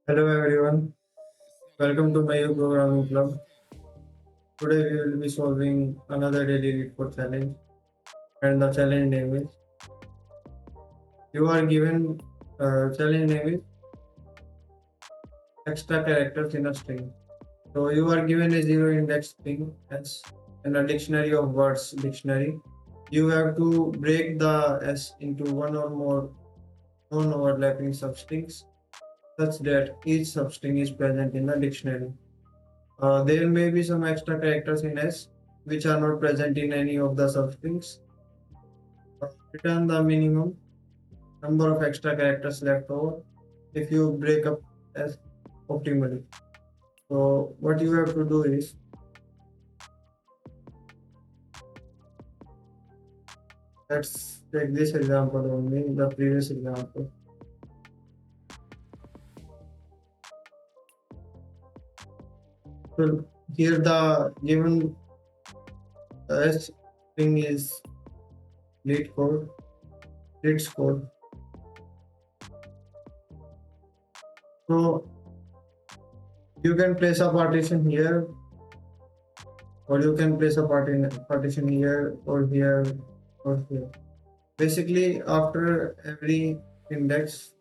Hello everyone, welcome to my programming club. Today we will be solving another daily LeetCode challenge, and the challenge name is you are given challenge name is extra characters in a string. So you are given a zero index string as in a dictionary of words dictionary. You have to break the S into one or more non-overlapping substrings such that each substring is present in the dictionary. There may be some extra characters in S which are not present in any of the substrings. Return the minimum number of extra characters left over if you break up S optimally. So what you have to do is let's take this example only, the previous example. So here the given S string is lead code, leads code. So you can place a partition here, or you can place a partition here, or here, or here. Basically, after every index,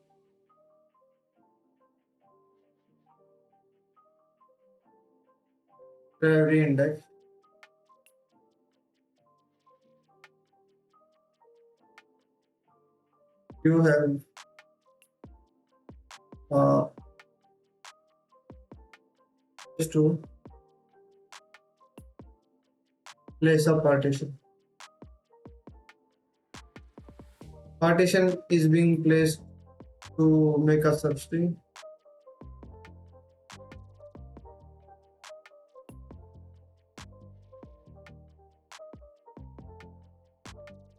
after every index, you have uh, just to place a partition. Partition is being placed to make a substring.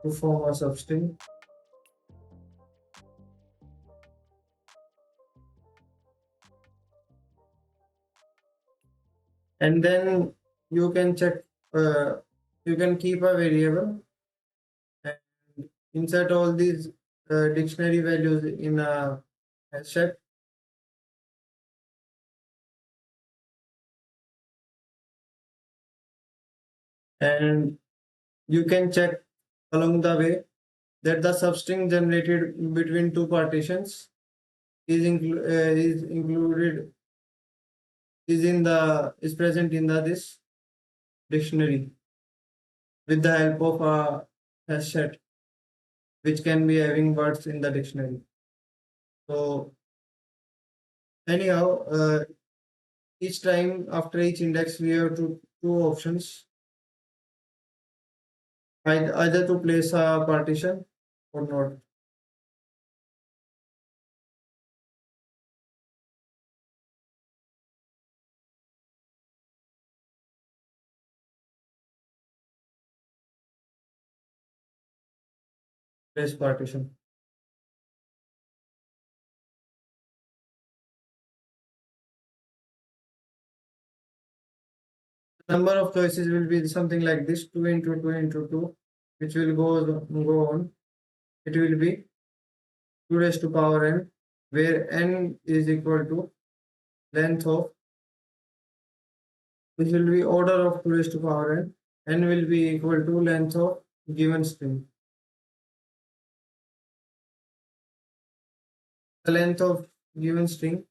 To form a substring, and then you can check. Uh, you can keep a variable and insert all these dictionary values in a set, and you can check along the way that the substring generated between two partitions is included is present in the this dictionary with the help of a hash set which can be having words in the dictionary. So anyhow, each time after each index we have two options, either to place a partition or not. Place partition. Number of choices will be something like this: 2 into 2 into 2, which will go on. It will be 2 raised to power n, where n is equal to length of, which will be order of 2 raised to power n will be equal to length of given string. The length of given string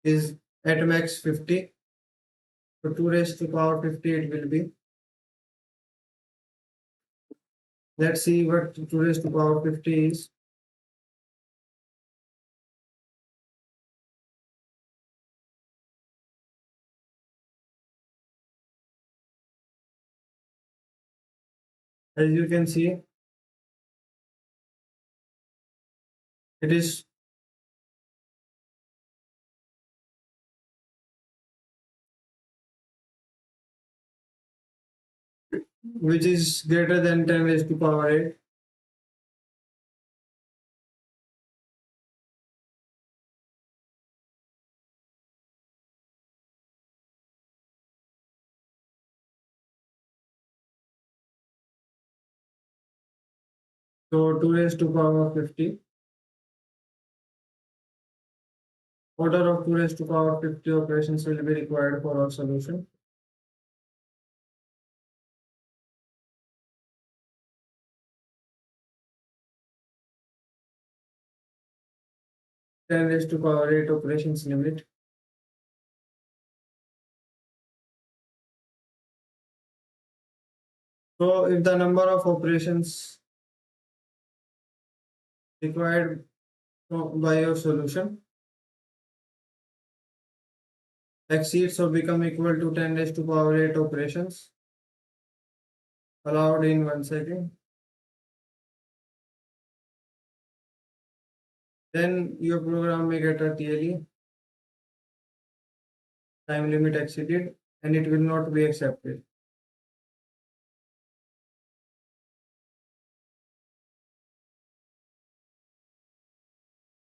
is at max 50. So 2 raised to power 50 it will be. Let's see what 2 raised to power 50 is. As you can see, it is which is greater than 10 raised to power 8. So 2 raised to power 50. Order of 2 raised to power 50 operations will be required for our solution. 10 raised to power 8 operations limit. So if the number of operations required by your solution exceeds or become equal to 10 raised to power 8 operations allowed in 1 second, then your program may get a TLE, time limit exceeded, and it will not be accepted.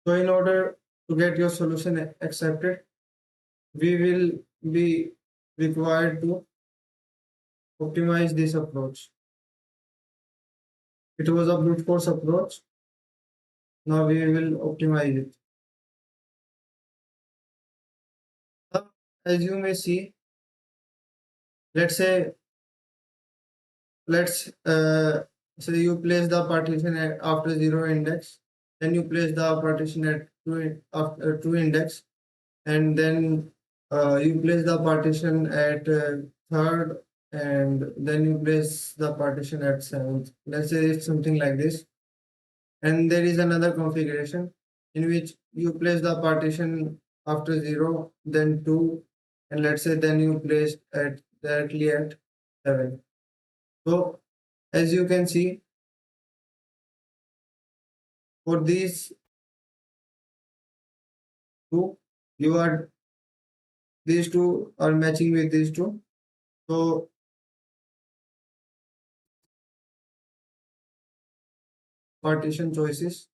So in order to get your solution accepted, we will be required to optimize this approach. It was a brute force approach. Now we will optimize it. As you may see, let's say let's say you place the partition at after 0 index, then you place the partition at 2 index, and then you place the partition at third, and then you place the partition at seventh. Let's say it's something like this. And there is another configuration in which you place the partition after 0, then 2, and let's say then you place at directly at 7. So as you can see, for these two, you are these two are matching with these two. So partition choices,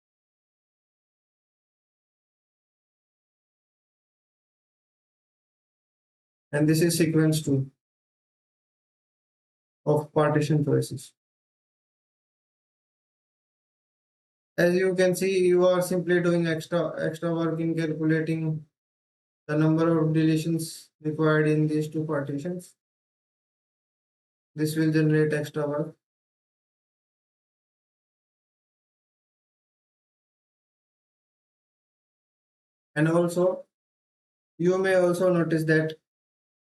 and this is sequence 2 of partition choices. As you can see, you are simply doing extra work in calculating the number of deletions required in these two partitions. This will generate extra work. And also, you may also notice that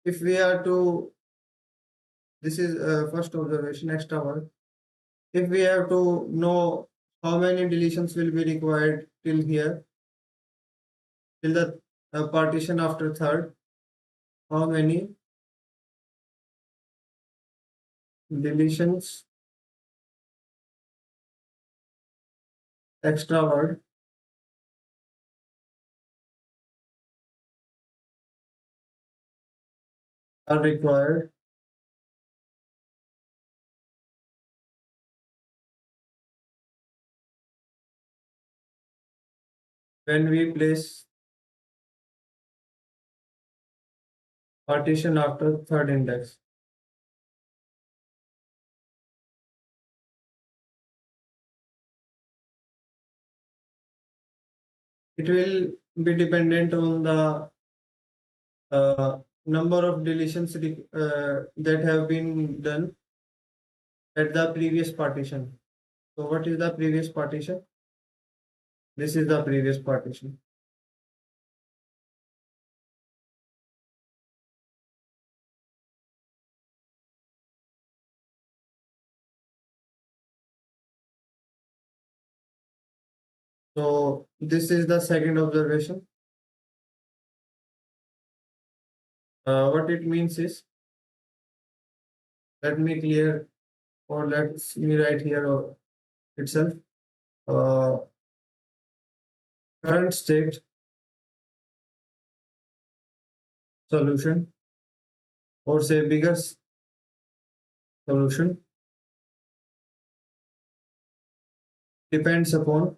if we are to, this is first observation, extra work. If we have to know how many deletions will be required till here, till the partition after third, how many deletions, extra word, are required when we place partition after third index. It will be dependent on the number of deletions that have been done at the previous partition. So what is the previous partition? This is the previous partition. So this is the second observation. What it means is, let me clear, or let's me write here itself. Uh, Current state solution, or say biggest solution, depends upon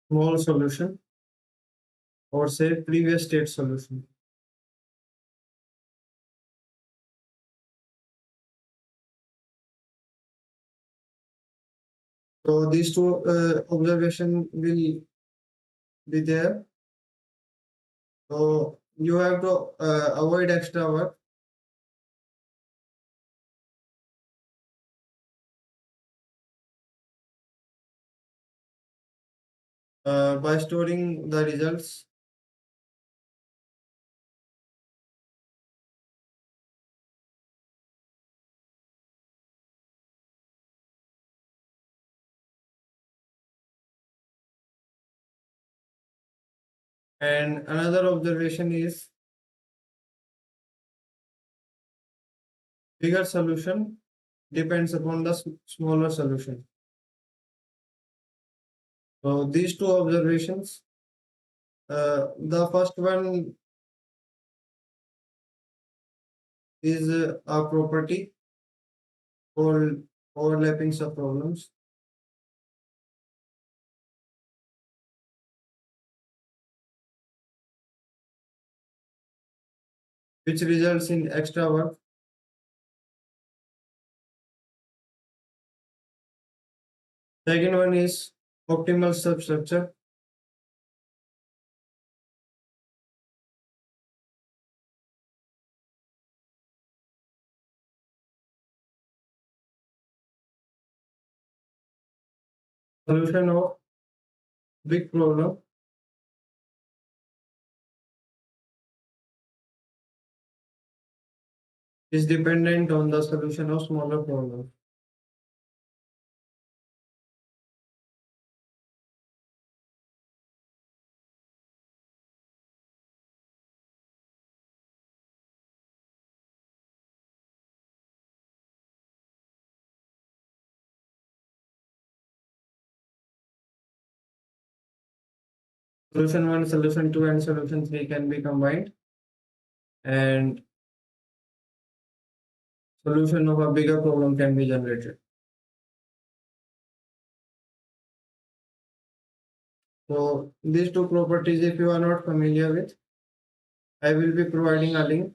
small solution or say previous state solution. So these two observation will be there. So you have to avoid extra work by storing the results. And another observation is bigger solution depends upon the smaller solution. So these two observations, the first one is a property called overlapping subproblems, which results in extra work. Second one is optimal substructure. Solution of big problem is dependent on the solution of smaller problem. Solution 1, solution 2, and solution 3 can be combined, and solution of a bigger problem can be generated. So these two properties, if you are not familiar with, I will be providing a link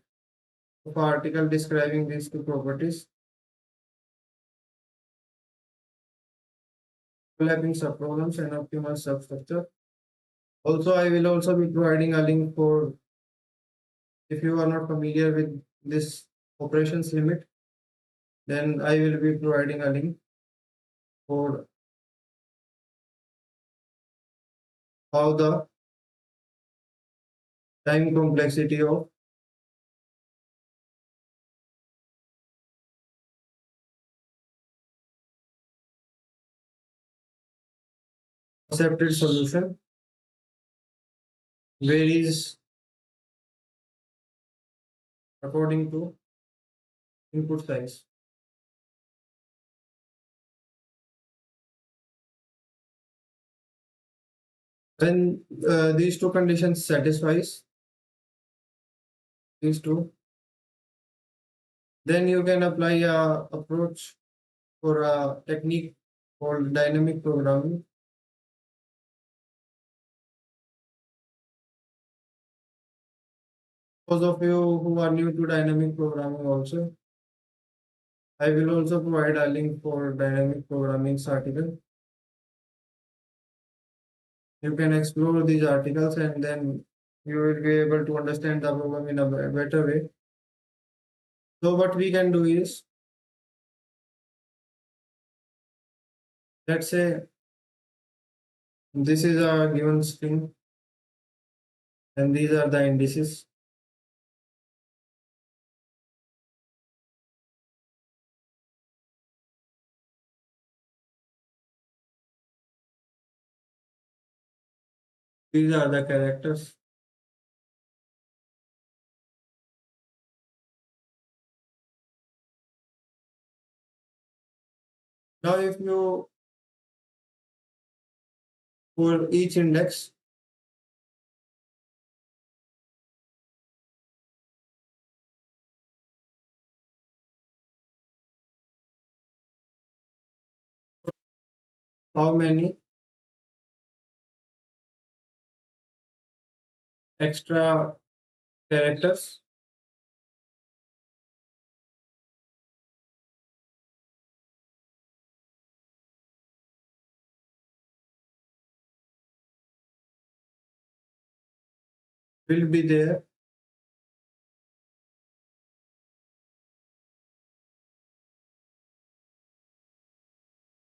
of an article describing these two properties. Overlapping subproblems and optimal substructure. Also, I will also be providing a link for, if you are not familiar with this operations limit, then I will be providing a link for how the time complexity of accepted solution varies according to input size. When these two conditions satisfies these two, then you can apply a approach for a technique called dynamic programming. Those of you who are new to dynamic programming also, I will also provide a link for dynamic programming's article. You can explore these articles and then you will be able to understand the problem in a better way. So what we can do is, let's say this is a given string and these are the indices. These are the characters. Now if you, for each index, how many extra characters. Will be there.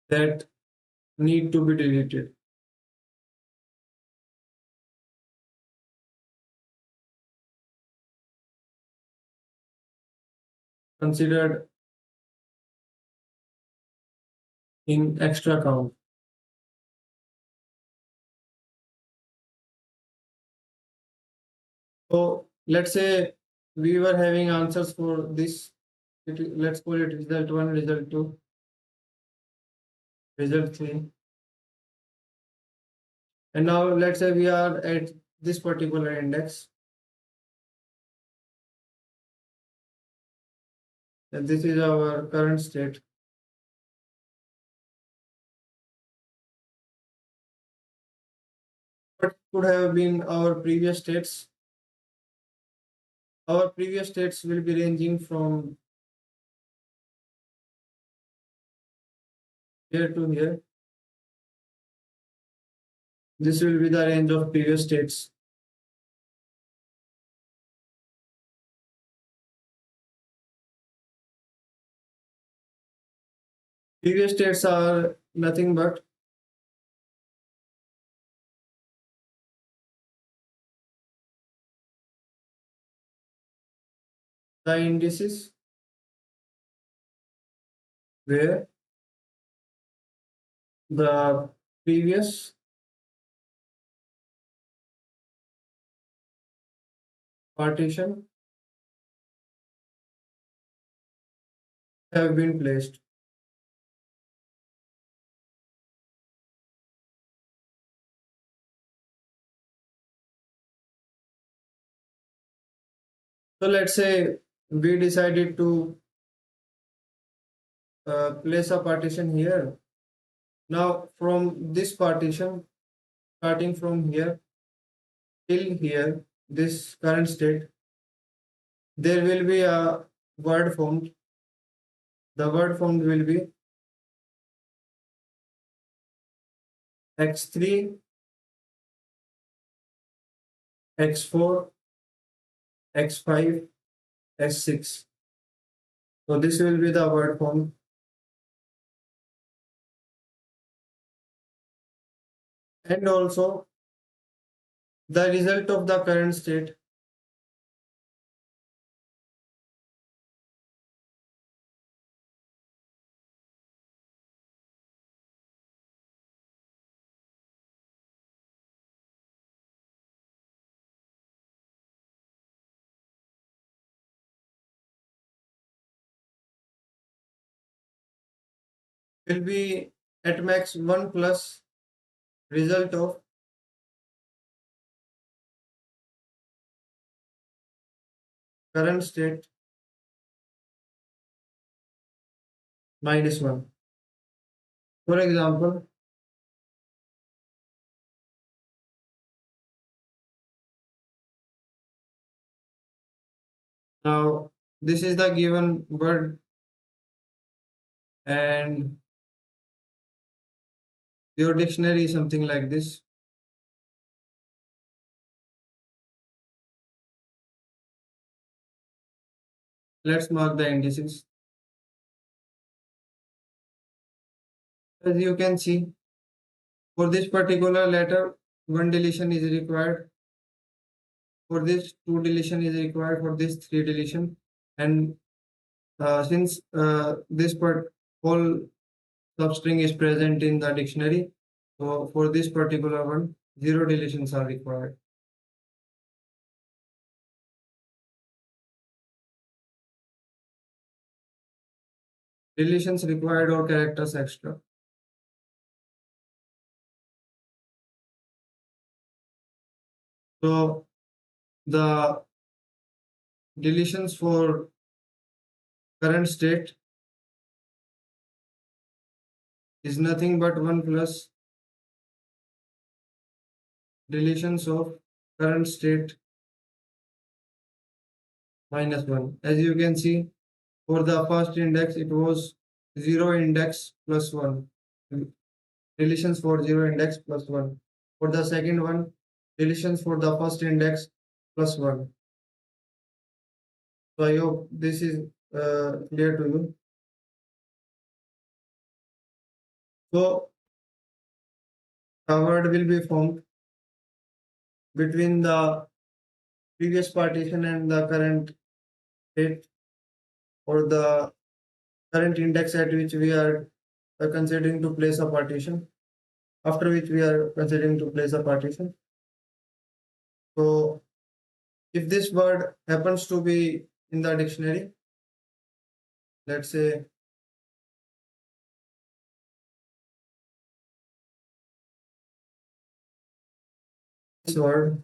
That need to be deleted. Considered in extra count. So let's say we were having answers for this. Let's call it result 1, result 2, result 3. And now let's say we are at this particular index. And this is our current state. What could have been our previous states? Our previous states will be ranging from here to here. This will be the range of previous states. Previous states are nothing but the indices where the previous partition have been placed. So let's say we decided to place a partition here. Now from this partition, starting from here till here, this current state, there will be a word formed. The word formed will be x3, x4, x5, x6. So this will be the word form. And also the result of the current state will be at max 1 plus result of current state minus 1. For example, now this is the given word and your dictionary is something like this. Let's mark the indices. As you can see, for this particular letter, 1 deletion is required. For this, 2 deletion is required. For this, 3 deletion. And since this part whole substring is present in the dictionary, so for this particular one, 0 deletions are required. Deletions required or characters extra. So the deletions for current state is nothing but 1 plus deletions of current state minus 1. As you can see, for the first index, it was 0 index plus 1. Deletions for 0 index plus 1. For the second one, deletions for the first index plus 1. So I hope this is clear to you. So a word will be formed between the previous partition and the current state, or the current index at which we are considering to place a partition, after which we are considering to place a partition. So if this word happens to be in the dictionary, let's say this word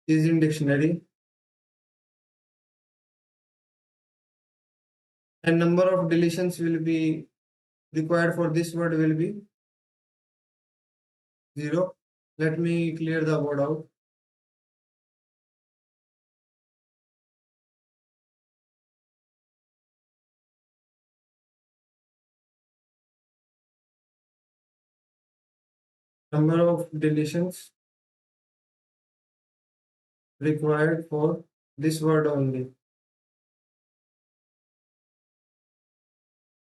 is in dictionary, and number of deletions will be required for this word will be 0. Let me clear the word out. Number of deletions required for this word only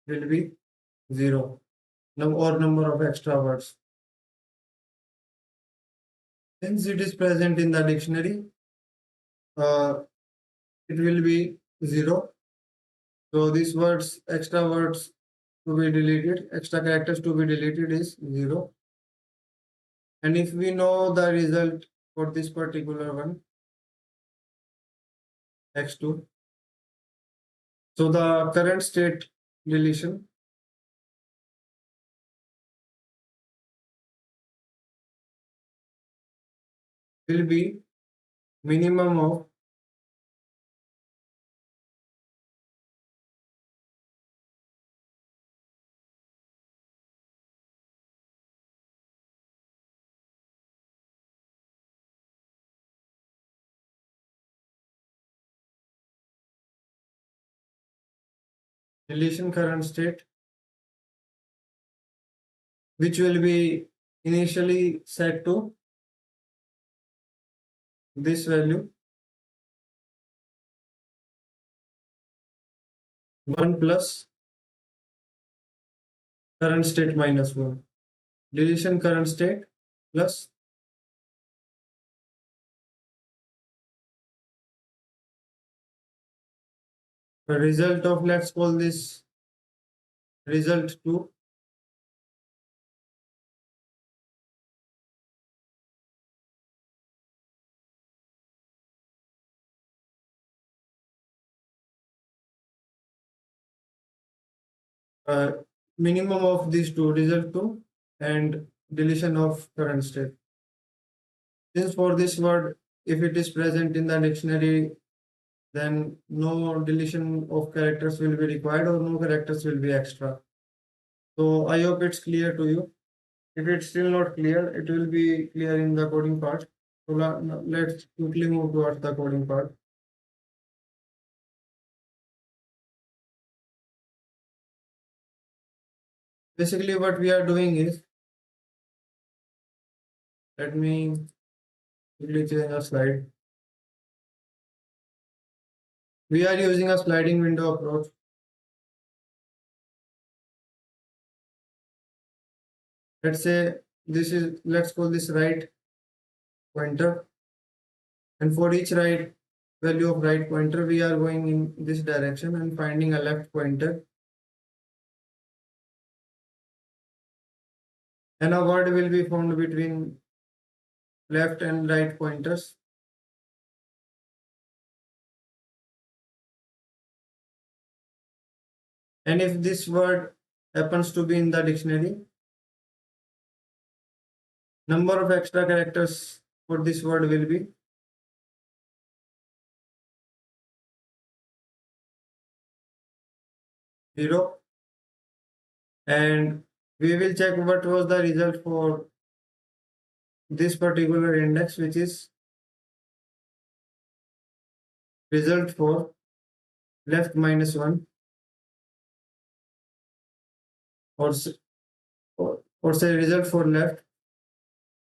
will be 0. Or number of extra words. Since it is present in the dictionary, it will be 0. So these words, extra words to be deleted, extra characters to be deleted is 0. And if we know the result for this particular one, x2, so the current state deletion will be minimum of deletion current state, which will be initially set to this value 1 plus current state minus 1. Deletion current state plus the result of, let's call this result 2, minimum of these two, result 2 and deletion of current state. Since for this word, if it is present in the dictionary, then no deletion of characters will be required, or no characters will be extra. So I hope it's clear to you. If it's still not clear, it will be clear in the coding part. So let's quickly move towards the coding part. Basically, what we are doing is, let me quickly change a slide. We are using a sliding window approach. Let's say this is, let's call this right pointer, and for each right value of right pointer, we are going in this direction and finding a left pointer, and a word will be formed between left and right pointers. And if this word happens to be in the dictionary, number of extra characters for this word will be 0. And we will check what was the result for this particular index, which is result for left minus 1, or, or say result for left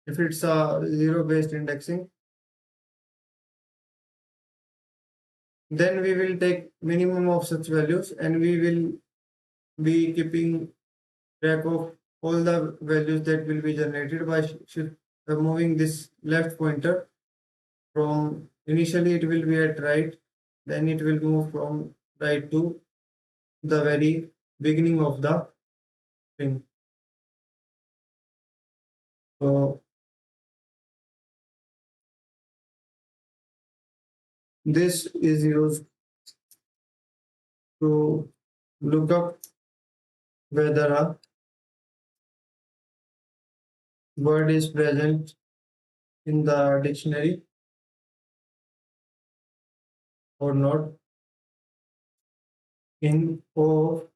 if it's a zero based indexing. Then we will take minimum of such values and we will be keeping track of all the values that will be generated by moving this left pointer from initially it will be at right, then it will move from right to the very beginning of the string. So this is used to look up whether a word is present in the dictionary or not in O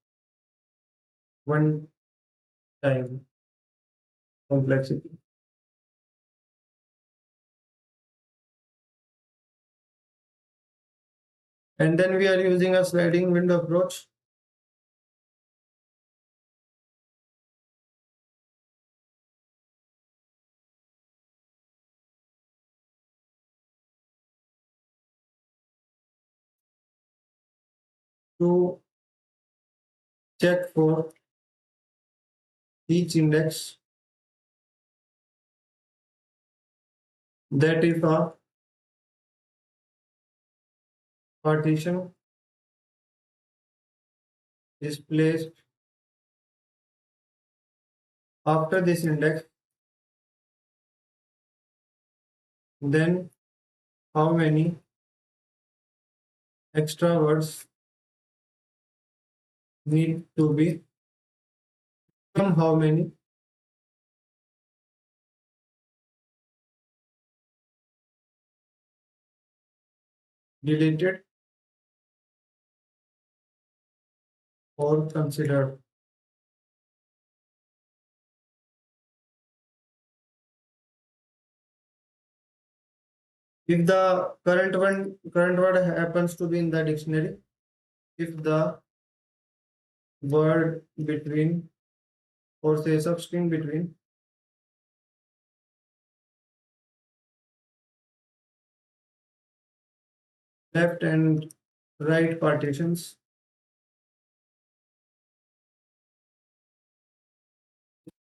one time complexity. And then we are using a sliding window approach. To check for each index that if a partition is placed after this index, then how many extra words need to be, how many deleted or considered. If the current word happens to be in the dictionary, if the word between or say substring between left and right partitions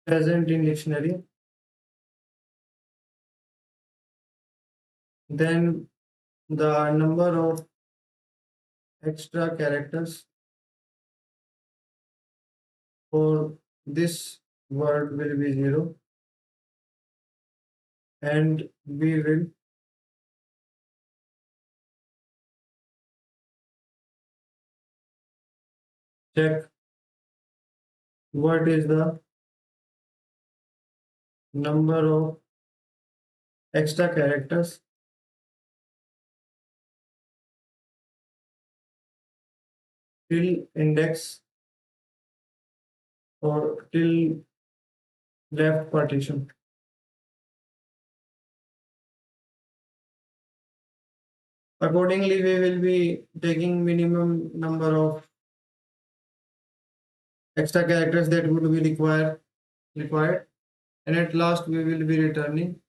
present in dictionary, then the number of extra characters for this word will be 0, and we will check what is the number of extra characters till index or till left partition. Accordingly, we will be taking minimum number of extra characters that would be required, and at last we will be returning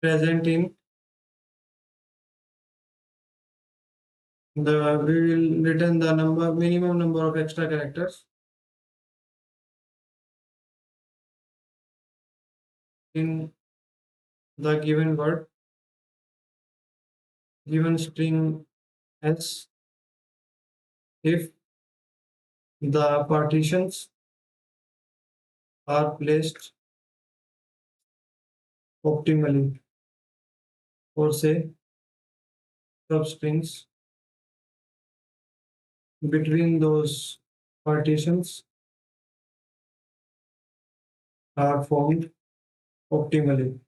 present in the we will return the minimum number of extra characters in the given word, given string s, if the partitions are placed optimally, or say substrings between those partitions are formed optimally.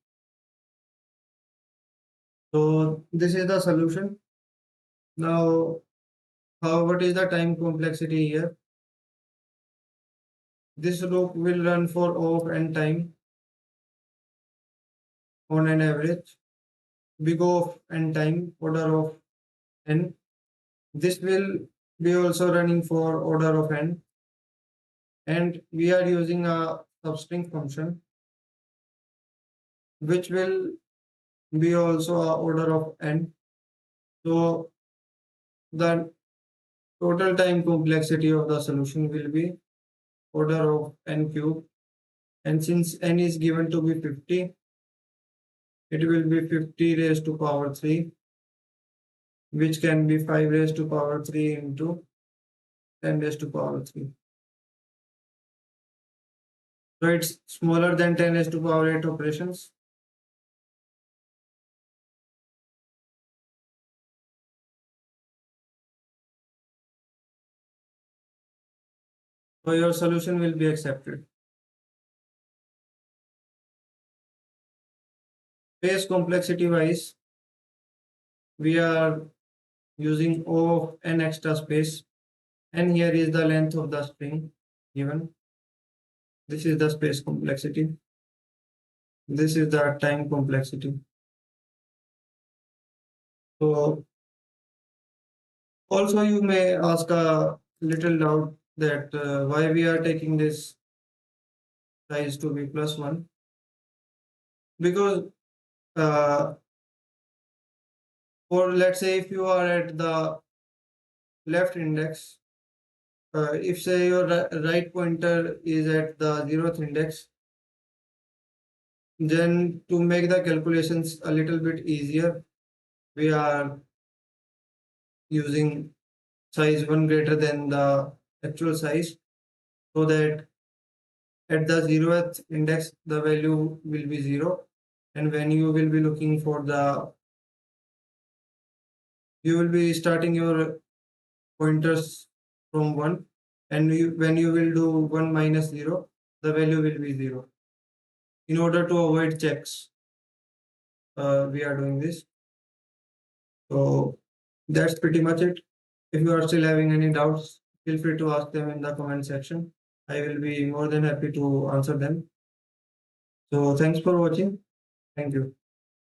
So this is the solution. Now, what is the time complexity here? This loop will run for O of n time on an average. Big O of n time, order of n. This will be also running for order of n. And we are using a substring function, which will be also a order of n. So the total time complexity of the solution will be order of n cube. And since n is given to be 50, it will be 50 raised to power 3, which can be 5 raised to power 3 into 10 raised to power 3. So it's smaller than 10 raised to power 8 operations. So your solution will be accepted. Space complexity wise, we are using O of n extra space, and here is the length of the string given. This is the space complexity. This is the time complexity. So also you may ask a little doubt that why we are taking this size to be +1, because or let's say if you are at the left index, if say your right pointer is at the 0th index, then to make the calculations a little bit easier, we are using size 1 greater than the actual size, so that at the 0th index the value will be 0, and when you will be looking for the, you will be starting your pointers from 1, and when you will do 1 minus 0, the value will be 0. In order to avoid checks, we are doing this. So that's pretty much it. If you are still having any doubts, feel free to ask them in the comment section. I will be more than happy to answer them. So thanks for watching. Thank you.